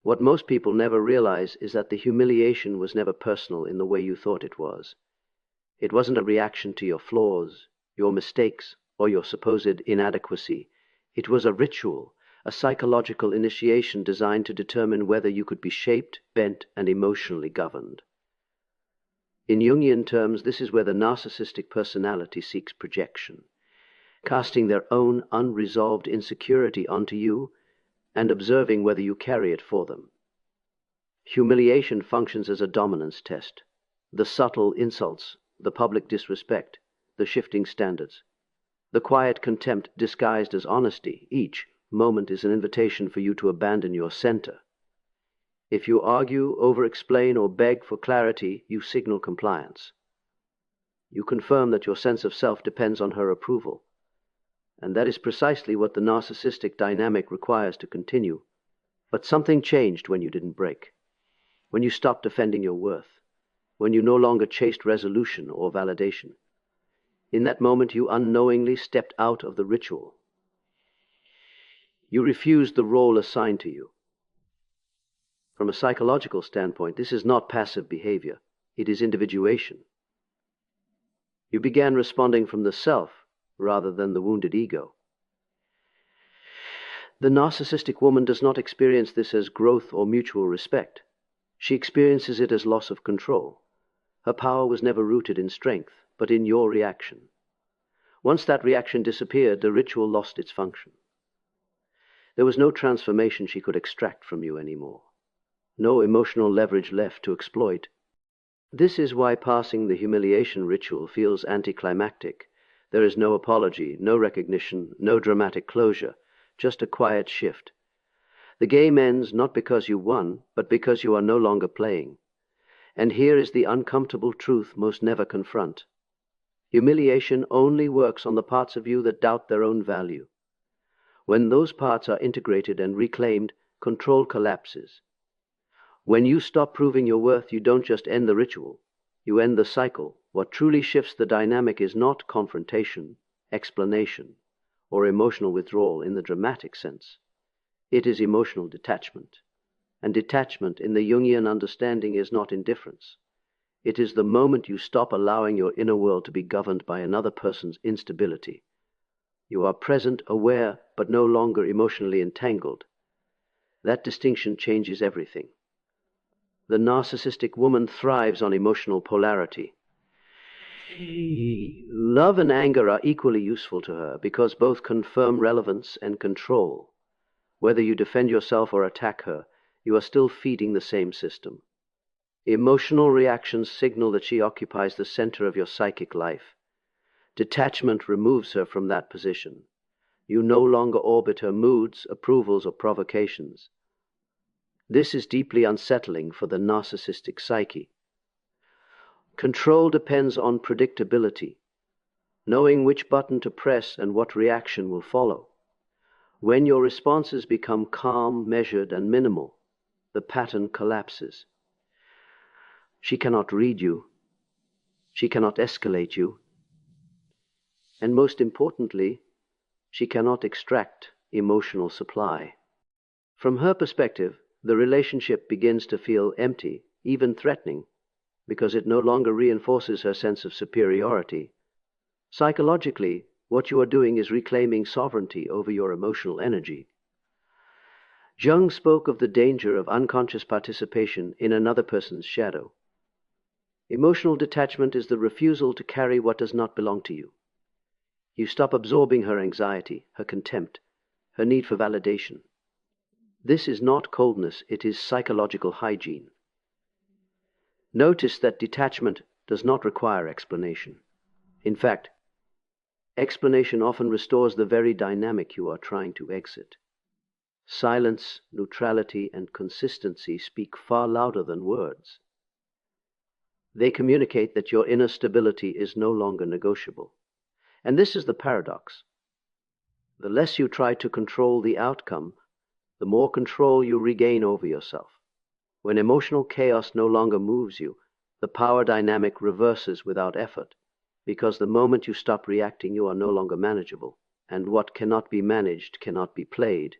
What most people never realize is that the humiliation was never personal in the way you thought it was. It wasn't a reaction to your flaws, your mistakes, or your supposed inadequacy. It was a ritual, a psychological initiation designed to determine whether you could be shaped, bent, and emotionally governed. In Jungian terms, this is where the narcissistic personality seeks projection, casting their own unresolved insecurity onto you and observing whether you carry it for them. Humiliation functions as a dominance test. The subtle insults, the public disrespect, the shifting standards, the quiet contempt disguised as honesty, each moment is an invitation for you to abandon your center. If you argue, over-explain, or beg for clarity, you signal compliance. You confirm that your sense of self depends on her approval. And that is precisely what the narcissistic dynamic requires to continue. But something changed when you didn't break, when you stopped defending your worth, when you no longer chased resolution or validation. In that moment, you unknowingly stepped out of the ritual. You refused the role assigned to you. From a psychological standpoint, this is not passive behavior. It is individuation. You began responding from the self rather than the wounded ego. The narcissistic woman does not experience this as growth or mutual respect. She experiences it as loss of control. Her power was never rooted in strength, but in your reaction. Once that reaction disappeared, the ritual lost its function. There was no transformation she could extract from you anymore. No emotional leverage left to exploit. This is why passing the humiliation ritual feels anticlimactic. There is no apology, no recognition, no dramatic closure, just a quiet shift. The game ends not because you won, but because you are no longer playing. And here is the uncomfortable truth most never confront. Humiliation only works on the parts of you that doubt their own value. When those parts are integrated and reclaimed, control collapses. When you stop proving your worth, you don't just end the ritual, you end the cycle. What truly shifts the dynamic is not confrontation, explanation, or emotional withdrawal in the dramatic sense. It is emotional detachment. And detachment in the Jungian understanding is not indifference. It is the moment you stop allowing your inner world to be governed by another person's instability. You are present, aware, but no longer emotionally entangled. That distinction changes everything. The narcissistic woman thrives on emotional polarity. Love and anger are equally useful to her because both confirm relevance and control. Whether you defend yourself or attack her, you are still feeding the same system. Emotional reactions signal that she occupies the center of your psychic life. Detachment removes her from that position. You no longer orbit her moods, approvals, or provocations. This is deeply unsettling for the narcissistic psyche. Control depends on predictability, knowing which button to press and what reaction will follow. When your responses become calm, measured, and minimal, the pattern collapses. She cannot read you. She cannot escalate you. And most importantly, she cannot extract emotional supply. From her perspective, the relationship begins to feel empty, even threatening, because it no longer reinforces her sense of superiority. Psychologically, what you are doing is reclaiming sovereignty over your emotional energy. Jung spoke of the danger of unconscious participation in another person's shadow. Emotional detachment is the refusal to carry what does not belong to you. You stop absorbing her anxiety, her contempt, her need for validation. This is not coldness, it is psychological hygiene. Notice that detachment does not require explanation. In fact, explanation often restores the very dynamic you are trying to exit. Silence, neutrality, and consistency speak far louder than words. They communicate that your inner stability is no longer negotiable. And this is the paradox. The less you try to control the outcome, the more control you regain over yourself. When emotional chaos no longer moves you, the power dynamic reverses without effort, because the moment you stop reacting, you are no longer manageable, and what cannot be managed cannot be played.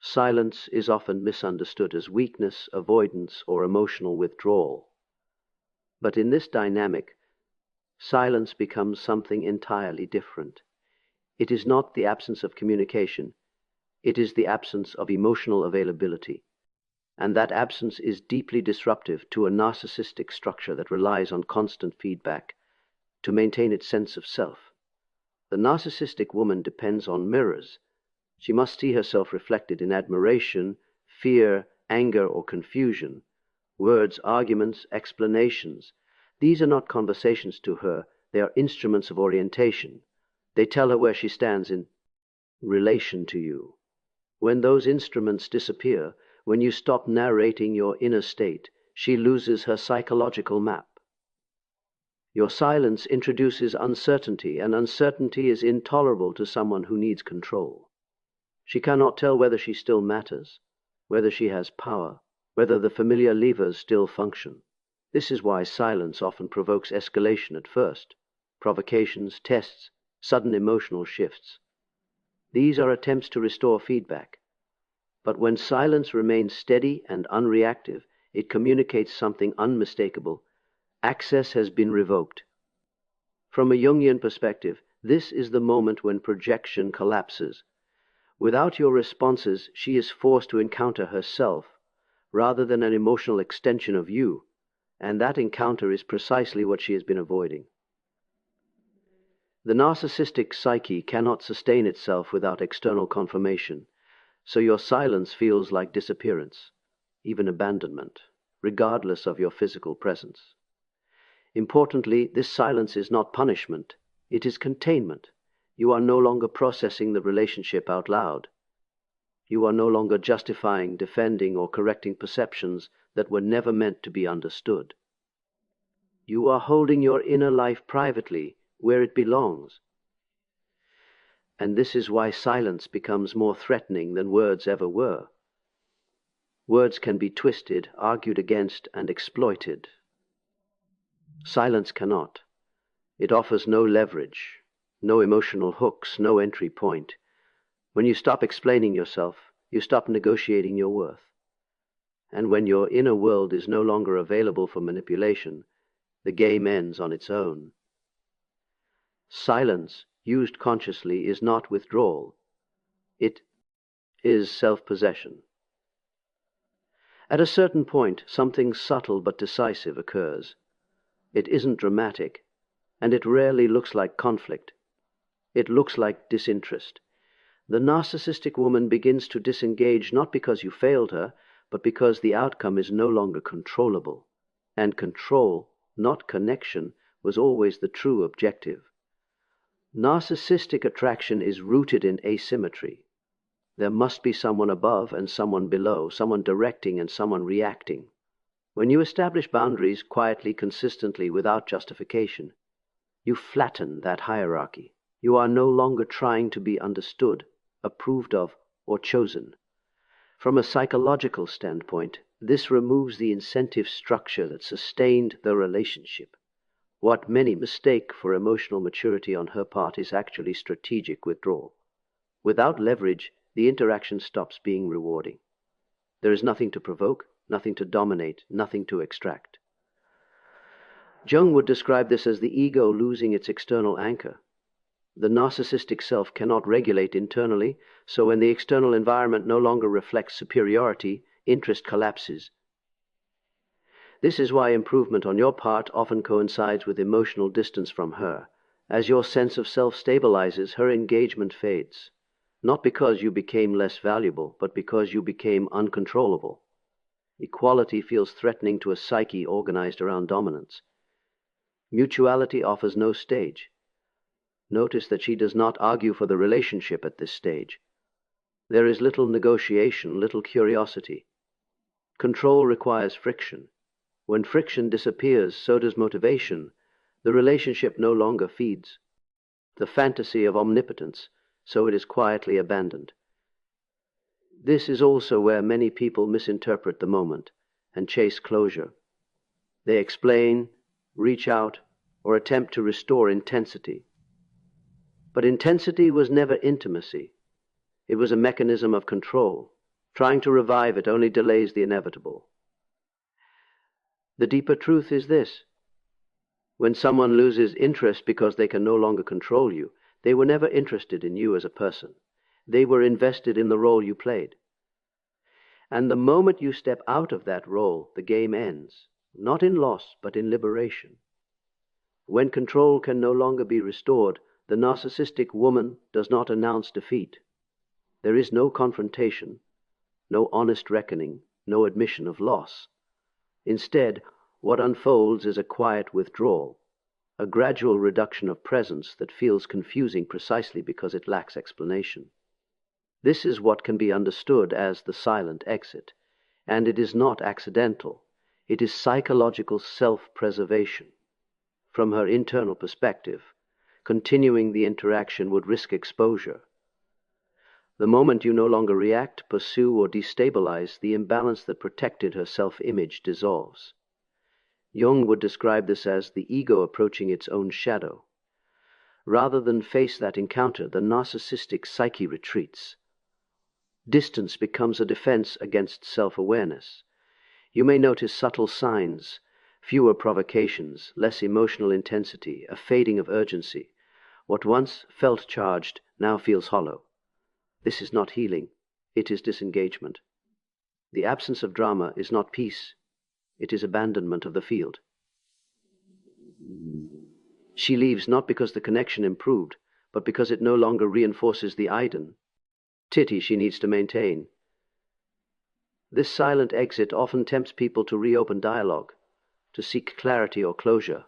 Silence is often misunderstood as weakness, avoidance, or emotional withdrawal. But in this dynamic, silence becomes something entirely different. It is not the absence of communication, it is the absence of emotional availability. And that absence is deeply disruptive to a narcissistic structure that relies on constant feedback to maintain its sense of self. The narcissistic woman depends on mirrors. She must see herself reflected in admiration, fear, anger, or confusion, words, arguments, explanations. These are not conversations to her, they are instruments of orientation. They tell her where she stands in relation to you. When those instruments disappear, when you stop narrating your inner state, she loses her psychological map. Your silence introduces uncertainty, and uncertainty is intolerable to someone who needs control. She cannot tell whether she still matters, whether she has power, whether the familiar levers still function. This is why silence often provokes escalation at first, provocations, tests, sudden emotional shifts. These are attempts to restore feedback. But when silence remains steady and unreactive, it communicates something unmistakable. Access has been revoked. From a Jungian perspective, this is the moment when projection collapses. Without your responses, she is forced to encounter herself, rather than an emotional extension of you, and that encounter is precisely what she has been avoiding. The narcissistic psyche cannot sustain itself without external confirmation, so your silence feels like disappearance, even abandonment, regardless of your physical presence. Importantly, this silence is not punishment, it is containment. You are no longer processing the relationship out loud. You are no longer justifying, defending, or correcting perceptions that were never meant to be understood. You are holding your inner life privately, where it belongs. And this is why silence becomes more threatening than words ever were. Words can be twisted, argued against, and exploited. Silence cannot. It offers no leverage, no emotional hooks, no entry point. When you stop explaining yourself, you stop negotiating your worth. And when your inner world is no longer available for manipulation, the game ends on its own. Silence, used consciously, is not withdrawal. It is self-possession. At a certain point, something subtle but decisive occurs. It isn't dramatic, and it rarely looks like conflict. It looks like disinterest. The narcissistic woman begins to disengage not because you failed her, but because the outcome is no longer controllable. And control, not connection, was always the true objective. Narcissistic attraction is rooted in asymmetry. There must be someone above and someone below, someone directing and someone reacting. When you establish boundaries quietly, consistently, without justification, you flatten that hierarchy. You are no longer trying to be understood, approved of, or chosen. From a psychological standpoint, this removes the incentive structure that sustained the relationship. What many mistake for emotional maturity on her part is actually strategic withdrawal. Without leverage, the interaction stops being rewarding. There is nothing to provoke, nothing to dominate, nothing to extract. Jung would describe this as the ego losing its external anchor. The narcissistic self cannot regulate internally, so when the external environment no longer reflects superiority, interest collapses. This is why improvement on your part often coincides with emotional distance from her. As your sense of self stabilizes, her engagement fades. Not because you became less valuable, but because you became uncontrollable. Equality feels threatening to a psyche organized around dominance. Mutuality offers no stage. Notice that she does not argue for the relationship at this stage. There is little negotiation, little curiosity. Control requires friction. When friction disappears, so does motivation. The relationship no longer feeds the fantasy of omnipotence, so it is quietly abandoned. This is also where many people misinterpret the moment and chase closure. They explain, reach out, or attempt to restore intensity. But intensity was never intimacy. It was a mechanism of control. Trying to revive it only delays the inevitable. The deeper truth is this: when someone loses interest because they can no longer control you, they were never interested in you as a person. They were invested in the role you played. And the moment you step out of that role, the game ends, not in loss, but in liberation. When control can no longer be restored, the narcissistic woman does not announce defeat. There is no confrontation, no honest reckoning, no admission of loss. Instead, what unfolds is a quiet withdrawal, a gradual reduction of presence that feels confusing precisely because it lacks explanation. This is what can be understood as the silent exit, and it is not accidental. It is psychological self-preservation. From her internal perspective, continuing the interaction would risk exposure. The moment you no longer react, pursue, or destabilize, the imbalance that protected her self-image dissolves. Jung would describe this as the ego approaching its own shadow. Rather than face that encounter, the narcissistic psyche retreats. Distance becomes a defense against self-awareness. You may notice subtle signs, fewer provocations, less emotional intensity, a fading of urgency. What once felt charged now feels hollow. This is not healing, it is disengagement. The absence of drama is not peace, it is abandonment of the field. She leaves not because the connection improved, but because it no longer reinforces the identity she needs to maintain. This silent exit often tempts people to reopen dialogue, to seek clarity or closure.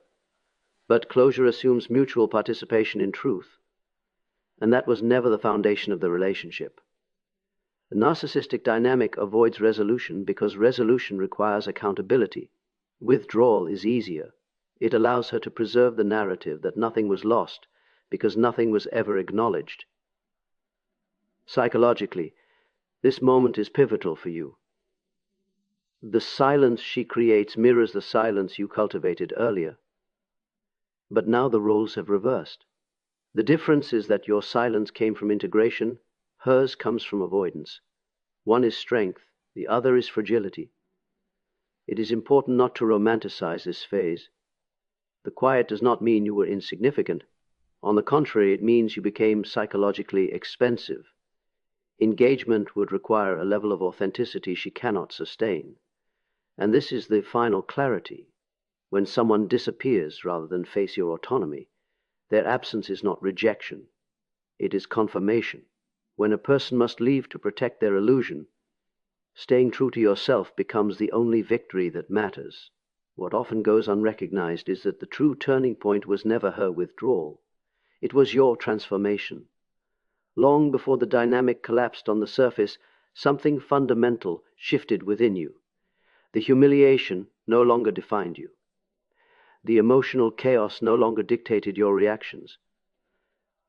But closure assumes mutual participation in truth, and that was never the foundation of the relationship. The narcissistic dynamic avoids resolution because resolution requires accountability. Withdrawal is easier. It allows her to preserve the narrative that nothing was lost because nothing was ever acknowledged. Psychologically, this moment is pivotal for you. The silence she creates mirrors the silence you cultivated earlier. But now the roles have reversed. The difference is that your silence came from integration, hers comes from avoidance. One is strength, the other is fragility. It is important not to romanticize this phase. The quiet does not mean you were insignificant. On the contrary, it means you became psychologically expensive. Engagement would require a level of authenticity she cannot sustain. And this is the final clarity. When someone disappears rather than face your autonomy, their absence is not rejection, it is confirmation. When a person must leave to protect their illusion, staying true to yourself becomes the only victory that matters. What often goes unrecognized is that the true turning point was never her withdrawal. It was your transformation. Long before the dynamic collapsed on the surface, something fundamental shifted within you. The humiliation no longer defined you. The emotional chaos no longer dictated your reactions.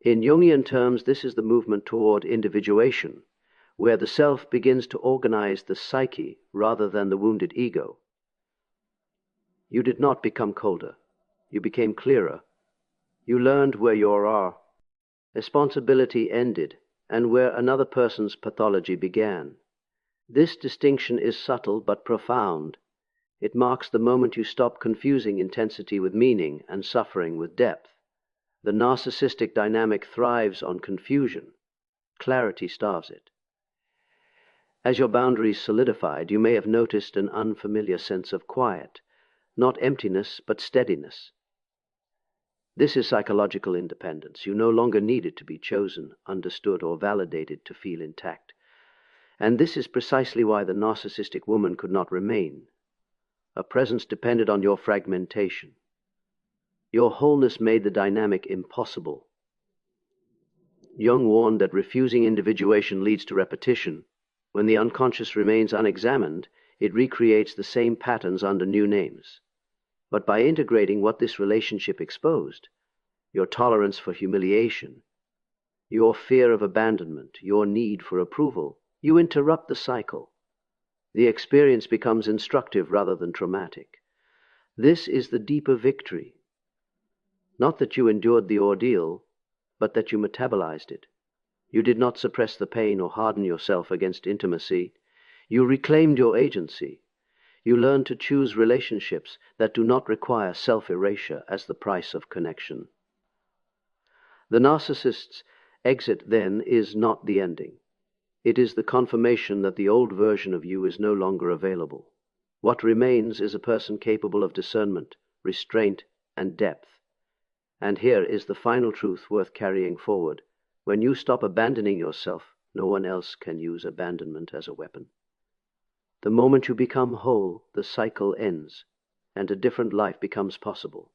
In Jungian terms, this is the movement toward individuation, where the self begins to organize the psyche rather than the wounded ego. You did not become colder. You became clearer. You learned where your responsibility ended and where another person's pathology began. This distinction is subtle but profound. It marks the moment you stop confusing intensity with meaning and suffering with depth. The narcissistic dynamic thrives on confusion. Clarity starves it. As your boundaries solidified, you may have noticed an unfamiliar sense of quiet, not emptiness, but steadiness. This is psychological independence. You no longer needed to be chosen, understood, or validated to feel intact. And this is precisely why the narcissistic woman could not remain. Her presence depended on your fragmentation. Your wholeness made the dynamic impossible. Jung warned that refusing individuation leads to repetition. When the unconscious remains unexamined, it recreates the same patterns under new names. But by integrating what this relationship exposed, your tolerance for humiliation, your fear of abandonment, your need for approval, you interrupt the cycle. The experience becomes instructive rather than traumatic. This is the deeper victory. Not that you endured the ordeal, but that you metabolized it. You did not suppress the pain or harden yourself against intimacy. You reclaimed your agency. You learned to choose relationships that do not require self-erasure as the price of connection. The narcissist's exit, then, is not the ending. It is the confirmation that the old version of you is no longer available. What remains is a person capable of discernment, restraint, and depth. And here is the final truth worth carrying forward. When you stop abandoning yourself, no one else can use abandonment as a weapon. The moment you become whole, the cycle ends, and a different life becomes possible.